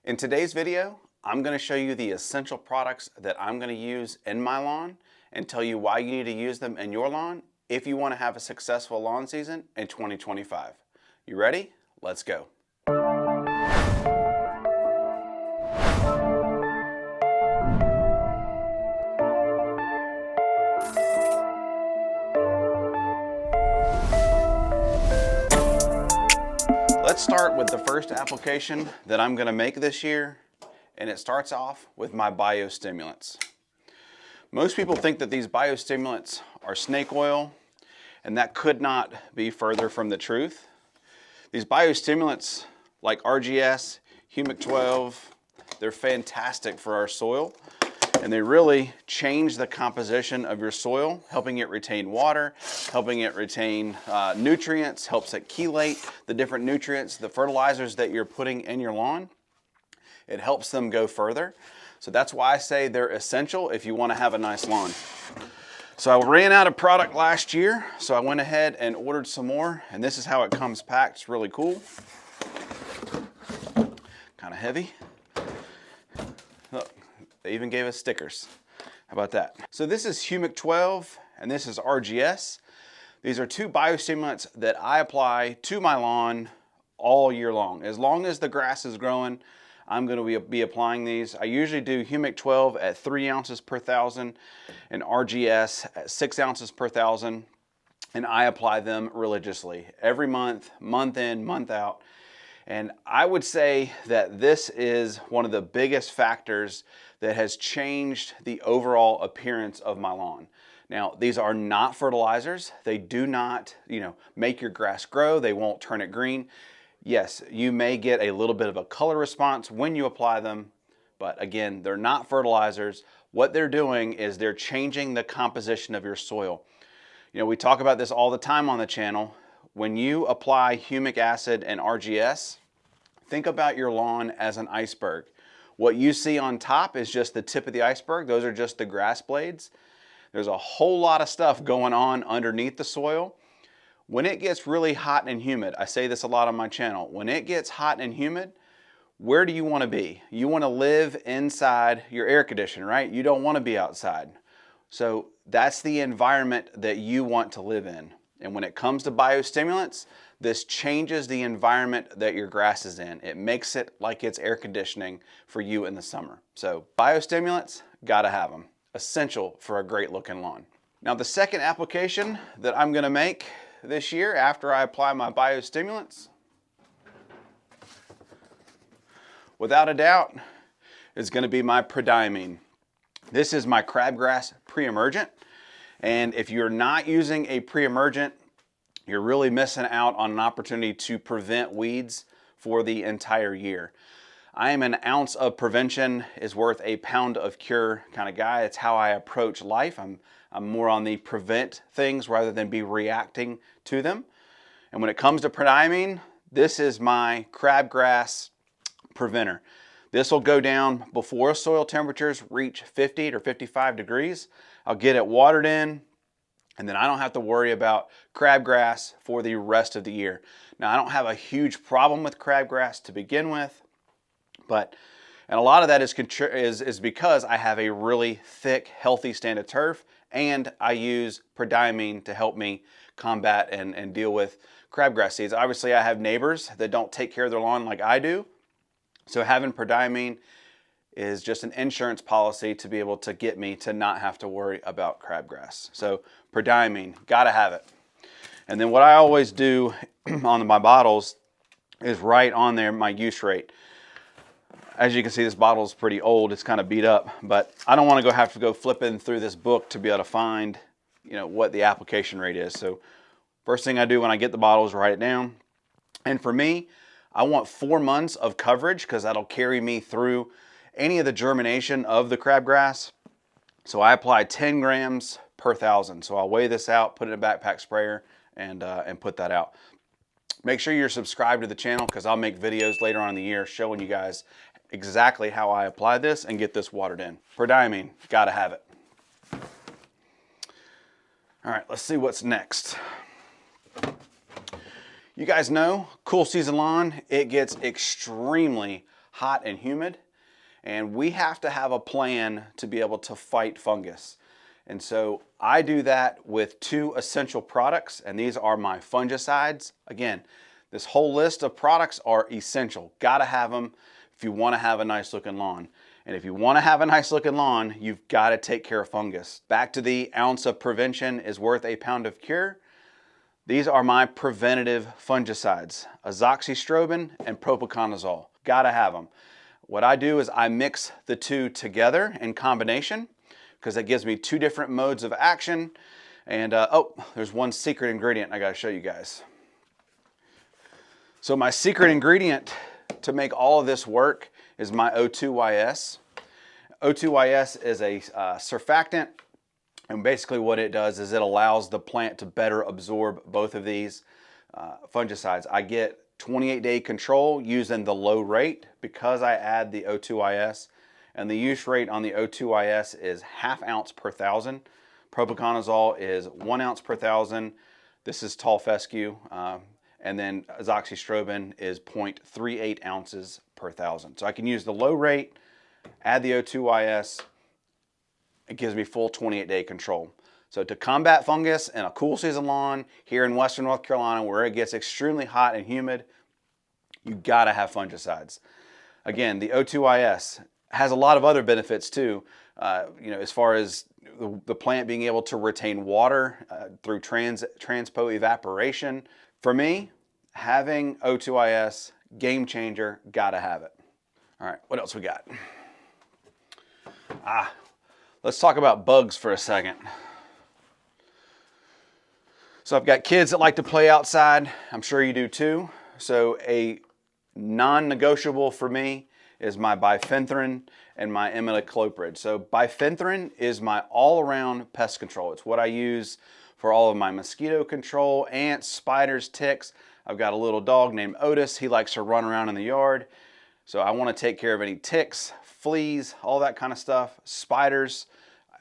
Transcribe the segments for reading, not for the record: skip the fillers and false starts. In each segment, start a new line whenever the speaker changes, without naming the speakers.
In today's video, I'm going to show you the essential products that I'm going to use in my lawn and tell you why you need to use them in your lawn if you want to have a successful lawn season in 2025. You ready? Let's go. Let's start with the first application that I'm going to make this year, and it starts off with my BioStimulants. Most people think that these BioStimulants are snake oil, and that could not be further from the truth. These BioStimulants like RGS, Humic 12, they're fantastic for our soil, and they really change the composition of your soil, helping it retain water, helping it retain nutrients, helps it chelate the different nutrients, the fertilizers that you're putting in your lawn. It helps them go further. So that's why I say they're essential if you want to have a nice lawn. So I ran out of product last year, so I went ahead and ordered some more, and this is how it comes packed. It's really cool. Kind of heavy. Look, they even gave us stickers. How about that? So this is Humic 12, and this is RGS. These are two biostimulants that I apply to my lawn all year long. As long as the grass is growing, I'm going to be applying these. I usually do Humic 12 at 3 ounces per thousand and RGS at 6 ounces per thousand, and I apply them religiously every month, month in, month out. And I would say that this is one of the biggest factors that has changed the overall appearance of my lawn. Now, these are not fertilizers. They do not, make your grass grow. They won't turn it green. Yes, you may get a little bit of a color response when you apply them, but again, they're not fertilizers. What they're doing is they're changing the composition of your soil. We talk about this all the time on the channel. When you apply humic acid and RGS, think about your lawn as an iceberg. What you see on top is just the tip of the iceberg. Those are just the grass blades. There's a whole lot of stuff going on underneath the soil. When it gets really hot and humid, I say this a lot on my channel, when it gets hot and humid, where do you want to be? You want to live inside your air conditioner, right? You don't want to be outside. So that's the environment that you want to live in. And when it comes to biostimulants, this changes the environment that your grass is in. It makes it like it's air conditioning for you in the summer. So biostimulants, gotta have them. Essential for a great looking lawn. Now the second application that I'm gonna make this year after I apply my biostimulants, without a doubt, is gonna be my Preemergent. This is my crabgrass Preemergent. And if you're not using a Preemergent, you're really missing out on an opportunity to prevent weeds for the entire year. I am an ounce of prevention is worth a pound of cure kind of guy. It's how I approach life. I'm more on the prevent things rather than be reacting to them. And when it comes to Preemergent, this is my crabgrass preventer. This will go down before soil temperatures reach 50 or 55 degrees. I'll get it watered in, and then I don't have to worry about crabgrass for the rest of the year. Now, I don't have a huge problem with crabgrass to begin with, and a lot of that is because I have a really thick, healthy stand of turf, and I use Preemergent to help me combat and deal with crabgrass seeds. Obviously, I have neighbors that don't take care of their lawn like I do, so having Preemergent is just an insurance policy to be able to get me to not have to worry about crabgrass. So Preemergent, gotta have it. And then what I always do on my bottles is write on there my use rate. As you can see, this bottle is pretty old. It's kind of beat up, but I don't want to have to go flipping through this book to be able to find, what the application rate is. So first thing I do when I get the bottle is write it down. And for me, I want 4 months of coverage because that'll carry me through any of the germination of the crabgrass. So I apply 10 grams per 1,000. So I'll weigh this out, put it in a backpack sprayer, and put that out. Make sure you're subscribed to the channel because I'll make videos later on in the year showing you guys exactly how I apply this and get this watered in. Preemergent, gotta have it. All right, let's see what's next. You guys know, cool season lawn, it gets extremely hot and humid, and we have to have a plan to be able to fight fungus. And so I do that with 2 essential products, and these are my fungicides. Again, this whole list of products are essential. Gotta have them if you wanna have a nice looking lawn. And if you wanna have a nice looking lawn, you've gotta take care of fungus. Back to the ounce of prevention is worth a pound of cure. These are my preventative fungicides, azoxystrobin and propiconazole. Gotta have them. What I do is I mix the 2 together in combination, because that gives me 2 different modes of action. And oh, there's one secret ingredient I gotta show you guys. So my secret ingredient to make all of this work is my O2YS. O2YS is a surfactant, and basically what it does is it allows the plant to better absorb both of these fungicides. I get 28-day control using the low rate because I add the O2YS. And the use rate on the O2YS is 1/2 ounce per 1,000. Propiconazole is 1 ounce per 1,000. This is tall fescue. And then azoxystrobin is 0.38 ounces per 1,000. So I can use the low rate, add the O2YS. It gives me full 28-day control. So to combat fungus in a cool season lawn here in Western North Carolina where it gets extremely hot and humid, you gotta have fungicides. Again, the O2YS has a lot of other benefits too, as far as the plant being able to retain water through transpo evaporation. For me, having O2YS, game changer, gotta have it. All right, what else we got? Let's talk about bugs for a second. So I've got kids that like to play outside. I'm sure you do too. So a non-negotiable for me is my bifenthrin and my imidacloprid. So bifenthrin is my all-around pest control. It's what I use for all of my mosquito control, ants, spiders, ticks. I've got a little dog named Otis. He likes to run around in the yard. So I want to take care of any ticks, fleas, all that kind of stuff, spiders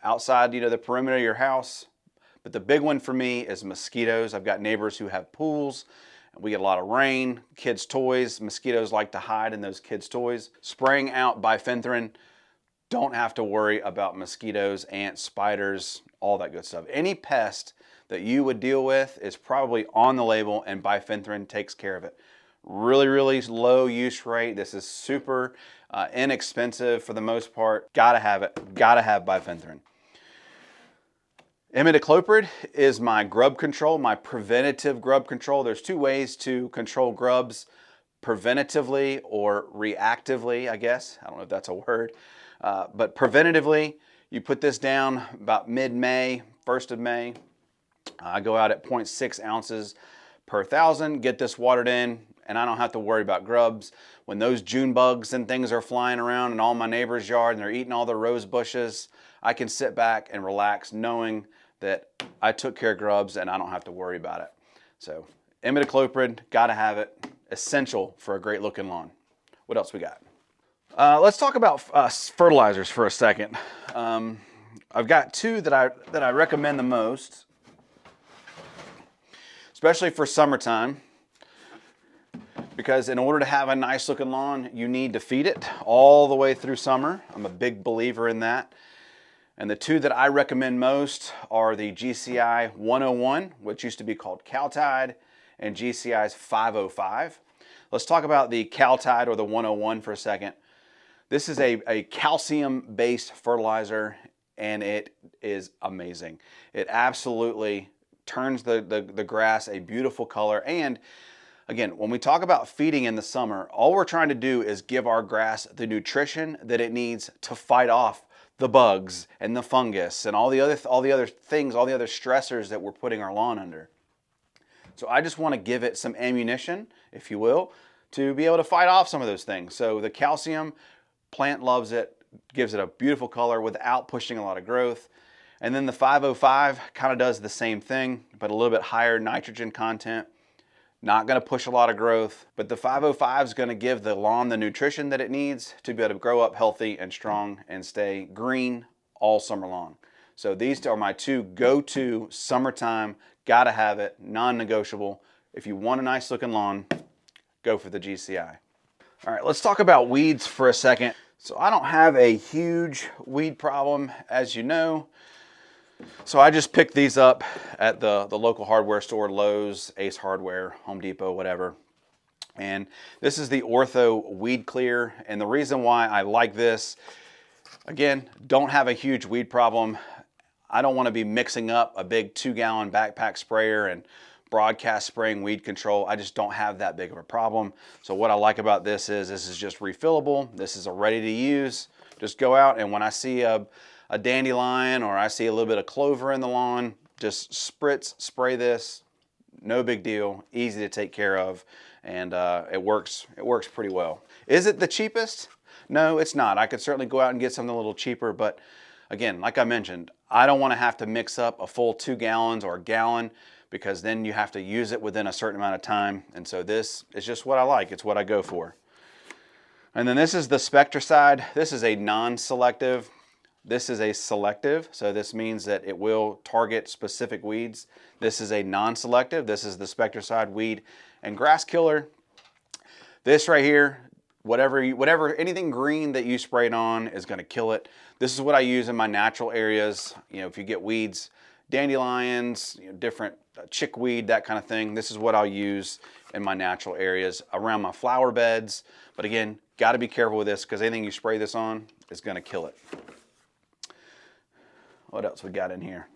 outside, the perimeter of your house. But the big one for me is mosquitoes. I've got neighbors who have pools. We get a lot of rain, kids' toys. Mosquitoes like to hide in those kids' toys. Spraying out bifenthrin, don't have to worry about mosquitoes, ants, spiders, all that good stuff. Any pest that you would deal with is probably on the label, and bifenthrin takes care of it. Really, really low use rate. This is super inexpensive for the most part. Gotta have it. Gotta have bifenthrin. Imidacloprid is my grub control, my preventative grub control. There's 2 ways to control grubs, preventatively or reactively, I guess. I don't know if that's a word. But preventatively, you put this down about mid-May, 1st of May. I go out at 0.6 ounces per 1,000, get this watered in, and I don't have to worry about grubs. When those June bugs and things are flying around in all my neighbor's yard and they're eating all the rose bushes, I can sit back and relax knowing that I took care of grubs and I don't have to worry about it. So imidacloprid, gotta have it. Essential for a great looking lawn. What else we got? Let's talk about fertilizers for a second. I've got 2 that I recommend the most, especially for summertime, because in order to have a nice looking lawn, you need to feed it all the way through summer. I'm a big believer in that. And the 2 that I recommend most are the GCI 101, which used to be called Caltide, and GCI's 505. Let's talk about the Caltide or the 101 for a second. This is a calcium-based fertilizer, and it is amazing. It absolutely turns the grass a beautiful color. And again, when we talk about feeding in the summer, all we're trying to do is give our grass the nutrition that it needs to fight off the bugs and the fungus and all the other things, all the other stressors that we're putting our lawn under. So I just want to give it some ammunition, if you will, to be able to fight off some of those things. So the calcium, plant loves it, gives it a beautiful color without pushing a lot of growth. And then the 505 kind of does the same thing, but a little bit higher nitrogen content. Not going to push a lot of growth, but the 505 is going to give the lawn the nutrition that it needs to be able to grow up healthy and strong and stay green all summer long. So these are my 2 go-to summertime, gotta have it, non-negotiable. If you want a nice looking lawn, go for the GCI. All right, let's talk about weeds for a second. So I don't have a huge weed problem, as you know. So I just picked these up at the local hardware store, Lowe's, Ace Hardware, Home Depot, whatever. And this is the Ortho Weed Clear. And the reason why I like this, again, don't have a huge weed problem. I don't want to be mixing up a big 2-gallon backpack sprayer and broadcast spraying weed control. I just don't have that big of a problem. So what I like about this is just refillable. This is a ready to use. Just go out, and when I see a dandelion or I see a little bit of clover in the lawn, just spray this. No big deal, easy to take care of, and it works pretty well. Is it the cheapest? No, it's not. I could certainly go out and get something a little cheaper, but again, like I mentioned, I don't want to have to mix up a full 2 gallons or a gallon, because then you have to use it within a certain amount of time. And so this is just what I like. It's what I go for. And then this is the Spectricide. This is a non-selective. This is a selective. So this means that it will target specific weeds. This is a non-selective. This is the Spectricide weed and grass killer. This right here, anything green that you sprayed on is going to kill it. This is what I use in my natural areas. You know, if you get weeds, dandelions, different chickweed, that kind of thing. This is what I'll use in my natural areas around my flower beds. But again, got to be careful with this, because anything you spray this on is going to kill it. What else we got in here?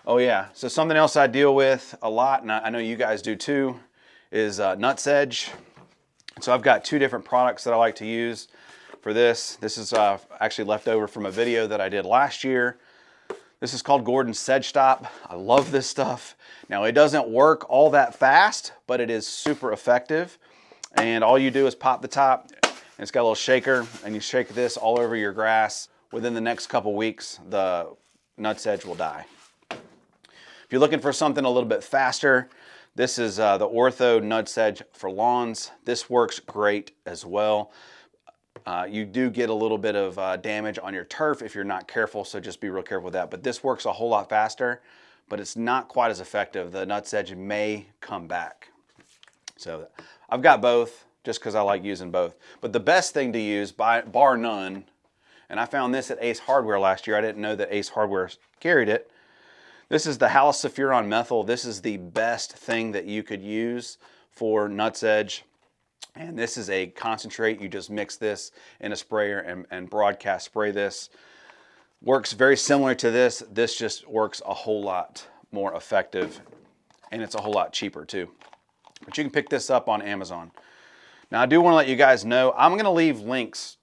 Oh yeah, so something else I deal with a lot, and I know you guys do too, is nutsedge. So I've got 2 different products that I like to use for this. This is actually left over from a video that I did last year. This is called Gordon's Sedge Stop. I love this stuff. Now, it doesn't work all that fast, but it is super effective. And all you do is pop the top, and it's got a little shaker, and you shake this all over your grass. Within the next couple weeks, the nutsedge will die. If you're looking for something a little bit faster, this is the Ortho Nutsedge for lawns. This works great as well. You do get a little bit of damage on your turf if you're not careful, so just be real careful with that. But this works a whole lot faster, but it's not quite as effective. The nutsedge may come back. So I've got both just because I like using both. But the best thing to use, bar none, and I found this at Ace Hardware last year. I didn't know that Ace Hardware carried it. This is the halosulfuron methyl. This is the best thing that you could use for nutsedge. And this is a concentrate. You just mix this in a sprayer and broadcast spray this. Works very similar to this. This just works a whole lot more effective, and it's a whole lot cheaper too. But you can pick this up on Amazon. Now, I do want to let you guys know, I'm going to leave links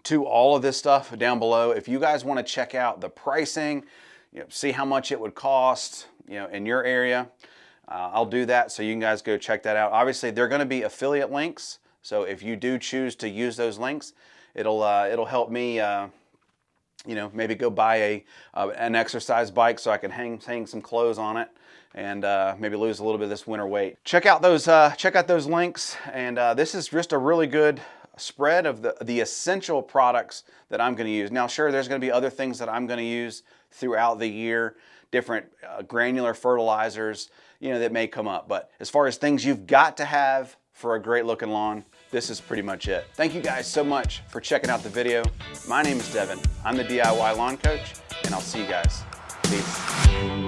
to all of this stuff down below. If you guys want to check out the pricing, see how much it would cost, in your area, I'll do that, so you guys go check that out. Obviously, they're going to be affiliate links, so if you do choose to use those links, it'll help me, maybe go buy an exercise bike so I can hang some clothes on it, and maybe lose a little bit of this winter weight. Check out those links, and this is just a really good spread of the essential products that I'm going to use. Now, sure, there's going to be other things that I'm going to use throughout the year, different granular fertilizers, that may come up. But as far as things you've got to have for a great looking lawn, this is pretty much it. Thank you guys so much for checking out the video. My name is Devin. I'm the DIY Lawn Coach, and I'll see you guys. Peace.